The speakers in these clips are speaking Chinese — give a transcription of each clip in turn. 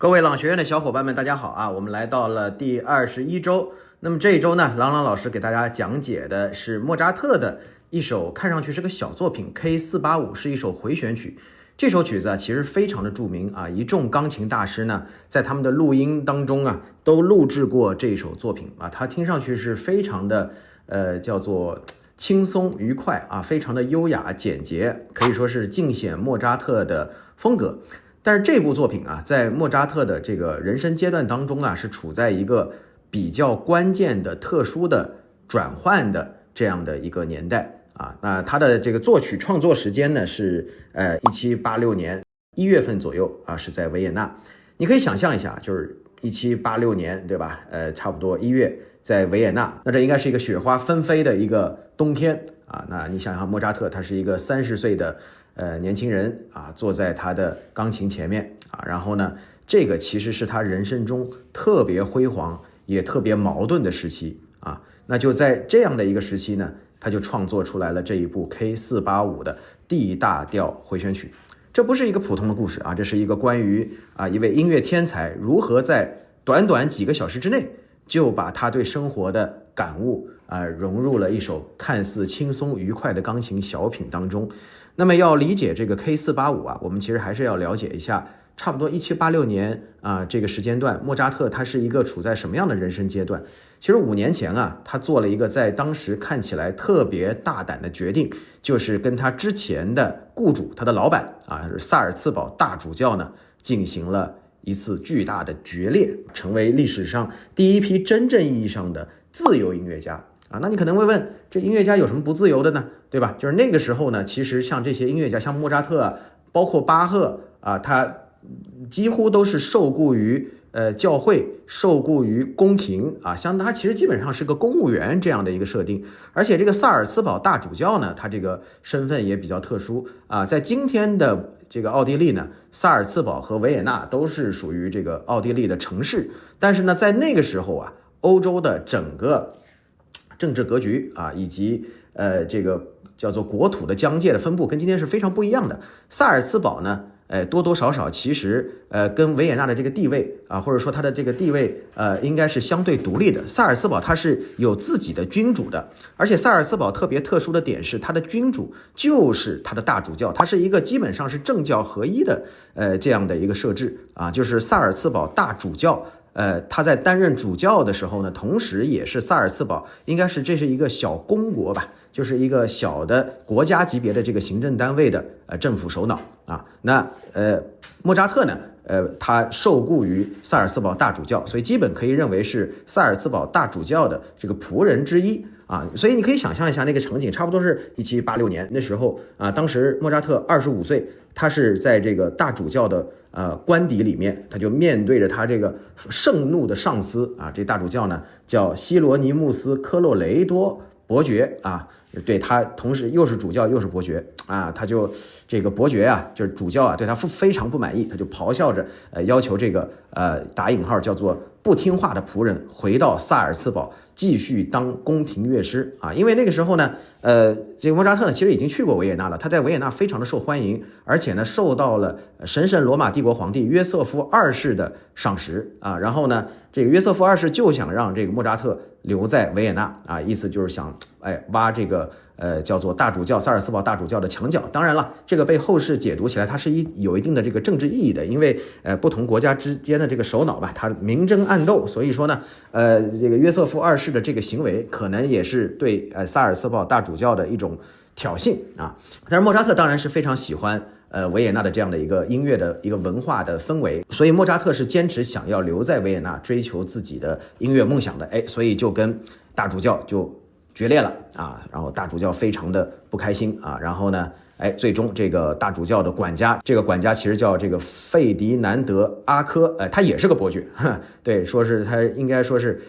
各位朗学院的小伙伴们，大家好啊！我们来到了第21周。那么这一周呢，郎老师给大家讲解的是莫扎特的一首看上去是个小作品 K485，是一首回旋曲。这首曲子啊，其实非常的著名啊，一众钢琴大师呢，在他们的录音当中啊，都录制过这首作品啊。它听上去是非常的叫做轻松愉快啊，非常的优雅简洁，可以说是尽显莫扎特的风格。但是这部作品啊，在莫扎特的这个人生阶段当中啊，是处在一个比较关键的、特殊的转换的这样的一个年代啊。那他的这个作曲创作时间呢是1786年1月份左右啊，是在维也纳。你可以想象一下，就是1786年，对吧？差不多1月在维也纳，那这应该是一个雪花纷飞的一个冬天啊。那你想想，莫扎特他是一个30岁的年轻人啊，坐在他的钢琴前面啊，然后呢，这个其实是他人生中特别辉煌也特别矛盾的时期啊。那就在这样的一个时期呢，他就创作出来了这一部 K485 的 D 大调回旋曲。这不是一个普通的故事啊，这是一个关于一位音乐天才如何在短短几个小时之内就把他对生活的感悟融入了一首看似轻松愉快的钢琴小品当中。那么要理解这个 K485啊，我们其实还是要了解一下差不多1786年这个时间段，莫扎特他是一个处在什么样的人生阶段。其实5年前啊，他做了一个在当时看起来特别大胆的决定，就是跟他之前的雇主，他的老板萨尔茨堡大主教呢，进行了一次巨大的决裂，成为历史上第一批真正意义上的自由音乐家啊。那你可能会问，这音乐家有什么不自由的呢？对吧？就是那个时候呢，其实像这些音乐家，像莫扎特包括巴赫他几乎都是受雇于教会，受雇于宫廷像他其实基本上是个公务员这样的一个设定。而且这个萨尔茨堡大主教呢，他这个身份也比较特殊在今天的这个奥地利呢，萨尔茨堡和维也纳都是属于这个奥地利的城市，但是呢，在那个时候欧洲的整个政治格局以及这个叫做国土的疆界的分布跟今天是非常不一样的。萨尔茨堡呢多多少少其实跟维也纳的这个地位或者说它的这个地位应该是相对独立的。萨尔茨堡它是有自己的君主的，而且萨尔茨堡特别特殊的点是，它的君主就是它的大主教，它是一个基本上是政教合一的这样的一个设置就是萨尔茨堡大主教。他在担任主教的时候呢，同时也是萨尔茨堡应该是这是一个小公国吧，就是一个小的国家级别的这个行政单位的政府首脑那莫扎特呢他受雇于萨尔茨堡大主教，所以基本可以认为是萨尔茨堡大主教的这个仆人之一所以你可以想象一下那个场景，差不多是1786年那时候当时莫扎特25岁，他是在这个大主教的官邸里面，他就面对着他这个盛怒的上司这大主教呢叫希罗尼穆斯科洛雷多伯爵对，他同时又是主教又是伯爵他就这个伯爵就是主教对他非常不满意，他就咆哮着要求这个打引号叫做不听话的仆人回到萨尔茨堡继续当宫廷乐师因为那个时候呢这个莫扎特呢其实已经去过维也纳了，他在维也纳非常的受欢迎，而且呢受到了神圣罗马帝国皇帝约瑟夫二世的赏识然后呢这个约瑟夫二世就想让这个莫扎特留在维也纳意思就是想挖这个叫做大主教萨尔茨堡大主教的墙角。当然了，这个被后世解读起来它是有一定的这个政治意义的，因为不同国家之间的这个首脑吧，他明争暗斗，所以说呢这个约瑟夫二世的这个行为可能也是对萨尔茨堡大主教的一种挑衅但是莫扎特当然是非常喜欢维也纳的这样的一个音乐的一个文化的氛围，所以莫扎特是坚持想要留在维也纳追求自己的音乐梦想的所以就跟大主教就决裂了然后大主教非常的不开心然后呢最终这个大主教的管家，这个管家其实叫这个费迪南德阿科他也是个伯爵对，说是他应该说是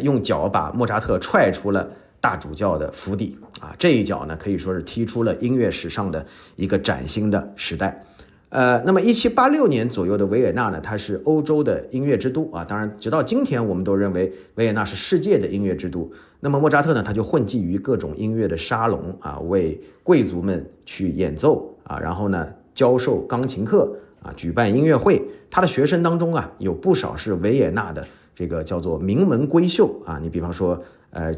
用脚把莫扎特踹出了大主教的府邸这一脚呢可以说是踢出了音乐史上的一个崭新的时代。那么1786年左右的维也纳呢，它是欧洲的音乐之都当然直到今天我们都认为维也纳是世界的音乐之都。那么莫扎特呢，他就混迹于各种音乐的沙龙为贵族们去演奏然后呢教授钢琴课啊，举办音乐会。他的学生当中啊，有不少是维也纳的这个叫做名门闺秀啊。你比方说，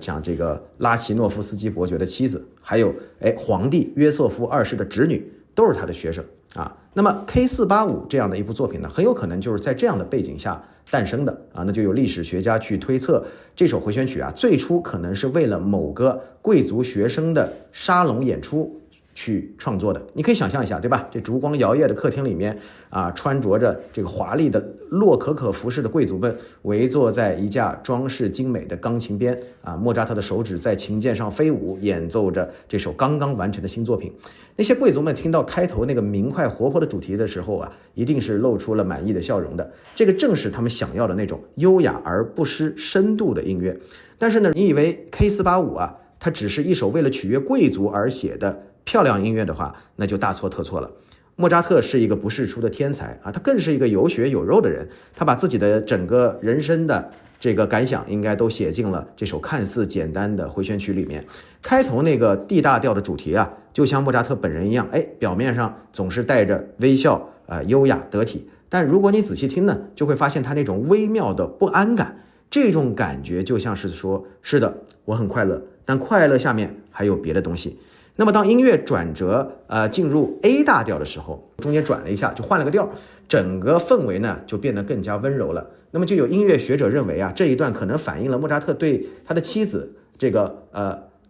像这个拉奇诺夫斯基伯爵的妻子，还有皇帝约瑟夫二世的侄女，都是他的学生啊。那么 K485这样的一部作品呢，很有可能就是在这样的背景下诞生的啊。那就有历史学家去推测，这首回旋曲啊，最初可能是为了某个贵族学生的沙龙演出去创作的。你可以想象一下，对吧？这烛光摇曳的客厅里面啊，穿着着这个华丽的洛可可服饰的贵族们围坐在一架装饰精美的钢琴边啊，莫扎特的手指在琴键上飞舞，演奏着这首刚刚完成的新作品。那些贵族们听到开头那个明快活泼的主题的时候啊，一定是露出了满意的笑容的。这个正是他们想要的那种优雅而不失深度的音乐。但是呢，你以为 K485啊，它只是一首为了取悦贵族而写的漂亮音乐的话，那就大错特错了。莫扎特是一个不世出的天才啊，他更是一个有血有肉的人。他把自己的整个人生的这个感想应该都写进了这首看似简单的回旋曲里面。开头那个 D 大调的主题啊，就像莫扎特本人一样，表面上总是带着微笑优雅得体，但如果你仔细听呢，就会发现他那种微妙的不安感。这种感觉就像是说，是的，我很快乐，但快乐下面还有别的东西。那么当音乐转折进入 A 大调的时候，中间转了一下，就换了个调，整个氛围呢就变得更加温柔了。那么就有音乐学者认为啊，这一段可能反映了莫扎特对他的妻子这个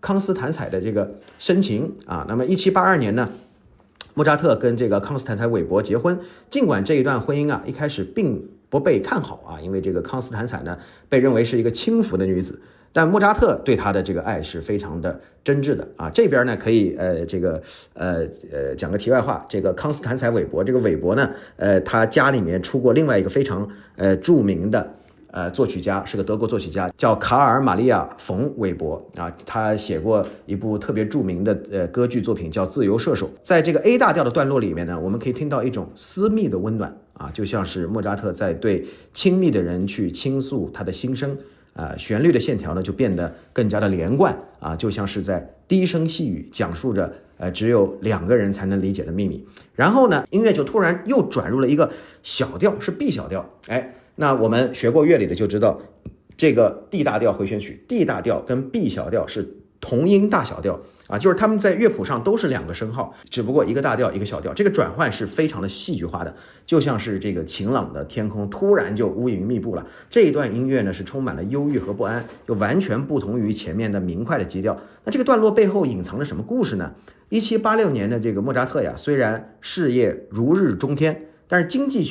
康斯坦采的这个深情啊。那么1782年呢，莫扎特跟这个康斯坦采韦伯结婚，尽管这一段婚姻啊一开始并不被看好啊，因为这个康斯坦采呢被认为是一个轻浮的女子。但莫扎特对他的这个爱是非常的真挚的啊。这边呢可以讲个题外话，这个康斯坦采韦伯，这个韦伯呢他家里面出过另外一个非常著名的作曲家，是个德国作曲家，叫卡尔玛利亚冯韦伯啊。他写过一部特别著名的歌剧作品叫《自由射手》。在这个 A 大调的段落里面呢，我们可以听到一种私密的温暖啊，就像是莫扎特在对亲密的人去倾诉他的心声。旋律的线条呢就变得更加的连贯啊，就像是在低声细语讲述着只有2个人才能理解的秘密。然后呢，音乐就突然又转入了一个小调，是 B 小调。那我们学过乐理的就知道，这个 D 大调回旋曲 ，D 大调跟 B 小调是同音大小调啊，就是他们在乐谱上都是2个升号，只不过一个大调一个小调，这个转换是非常的戏剧化的，就像是这个晴朗的天空突然就乌云密布了。这一段音乐呢是充满了忧郁和不安，又完全不同于前面的明快的基调。那这个段落背后隐藏了什么故事呢？1786年的这个莫扎特呀，虽然事业如日中天，但是经济